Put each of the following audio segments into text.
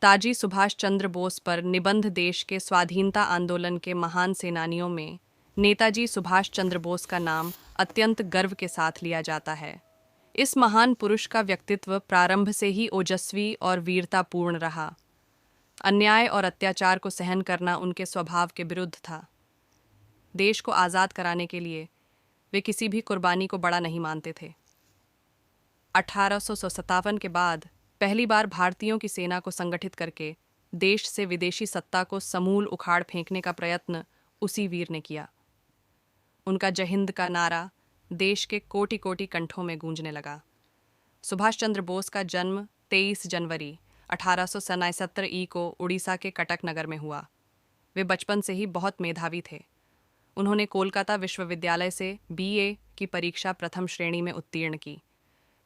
नेताजी सुभाष चंद्र बोस पर निबंध देश के स्वाधीनता आंदोलन के महान सेनानियों में नेताजी सुभाष चंद्र बोस का नाम अत्यंत गर्व के साथ लिया जाता है। इस महान पुरुष का व्यक्तित्व प्रारंभ से ही ओजस्वी और वीरतापूर्ण रहा। अन्याय और अत्याचार को सहन करना उनके स्वभाव के विरुद्ध था। देश को आज़ाद कराने के लिए वे किसी भी कुर्बानी को बड़ा नहीं मानते थे। 1857 के बाद पहली बार भारतीयों की सेना को संगठित करके देश से विदेशी सत्ता को समूल उखाड़ फेंकने का प्रयत्न उसी वीर ने किया। उनका जय हिंद का नारा देश के कोटि कोटि कंठों में गूंजने लगा। सुभाष चंद्र बोस का जन्म 23 जनवरी 1867 को उड़ीसा के कटक नगर में हुआ। वे बचपन से ही बहुत मेधावी थे। उन्होंने कोलकाता विश्वविद्यालय से बीए की परीक्षा प्रथम श्रेणी में उत्तीर्ण की।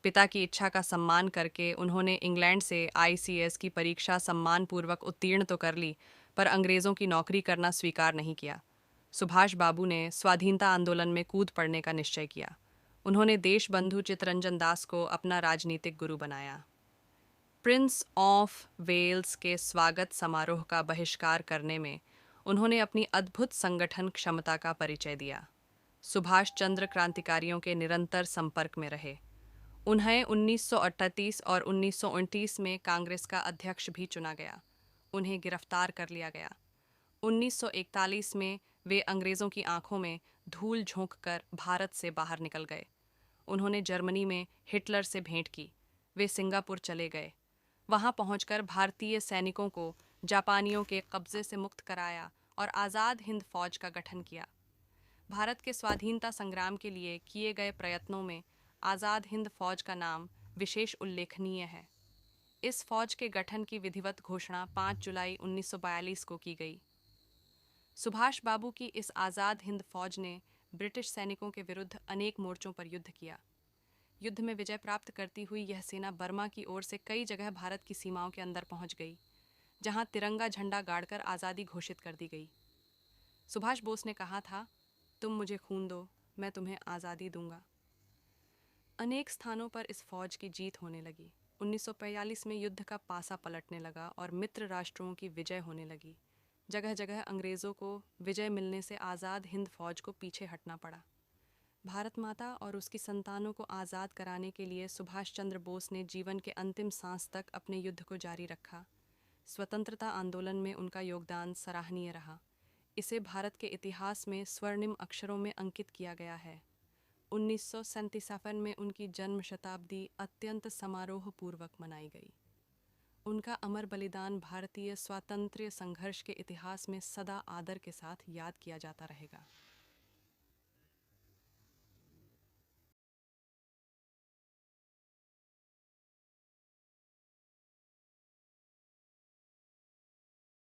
पिता की इच्छा का सम्मान करके उन्होंने इंग्लैंड से आईसीएस की परीक्षा सम्मानपूर्वक उत्तीर्ण तो कर ली, पर अंग्रेज़ों की नौकरी करना स्वीकार नहीं किया। सुभाष बाबू ने स्वाधीनता आंदोलन में कूद पड़ने का निश्चय किया। उन्होंने देशबंधु चित्तरंजन दास को अपना राजनीतिक गुरु बनाया। प्रिंस ऑफ वेल्स के स्वागत समारोह का बहिष्कार करने में उन्होंने अपनी अद्भुत संगठन क्षमता का परिचय दिया। सुभाष चंद्र क्रांतिकारियों के निरंतर संपर्क में रहे। उन्हें 1938 और 1929 में कांग्रेस का अध्यक्ष भी चुना गया। उन्हें गिरफ्तार कर लिया गया। 1941 में वे अंग्रेज़ों की आंखों में धूल झोंककर भारत से बाहर निकल गए। उन्होंने जर्मनी में हिटलर से भेंट की। वे सिंगापुर चले गए। वहां पहुंचकर भारतीय सैनिकों को जापानियों के कब्जे से मुक्त कराया और आज़ाद हिंद फौज का गठन किया। भारत के स्वाधीनता संग्राम के लिए किए गए प्रयत्नों में आज़ाद हिंद फौज का नाम विशेष उल्लेखनीय है। इस फौज के गठन की विधिवत घोषणा 5 जुलाई 1942 को की गई। सुभाष बाबू की इस आज़ाद हिंद फौज ने ब्रिटिश सैनिकों के विरुद्ध अनेक मोर्चों पर युद्ध किया। युद्ध में विजय प्राप्त करती हुई यह सेना बर्मा की ओर से कई जगह भारत की सीमाओं के अंदर पहुंच गई, जहां तिरंगा झंडा गाड़कर आज़ादी घोषित कर दी गई। सुभाष बोस ने कहा था, तुम मुझे खून दो, मैं तुम्हें आज़ादी दूंगा। अनेक स्थानों पर इस फौज की जीत होने लगी। 1942 में युद्ध का पासा पलटने लगा और मित्र राष्ट्रों की विजय होने लगी। जगह जगह अंग्रेज़ों को विजय मिलने से आज़ाद हिंद फौज को पीछे हटना पड़ा। भारत माता और उसकी संतानों को आज़ाद कराने के लिए सुभाष चंद्र बोस ने जीवन के अंतिम सांस तक अपने युद्ध को जारी रखा। स्वतंत्रता आंदोलन में उनका योगदान सराहनीय रहा। इसे भारत के इतिहास में स्वर्णिम अक्षरों में अंकित किया गया है। 1947 में उनकी जन्म शताब्दी अत्यंत समारोहपूर्वक मनाई गई। उनका अमर बलिदान भारतीय स्वातंत्र्य संघर्ष के इतिहास में सदा आदर के साथ याद किया जाता रहेगा।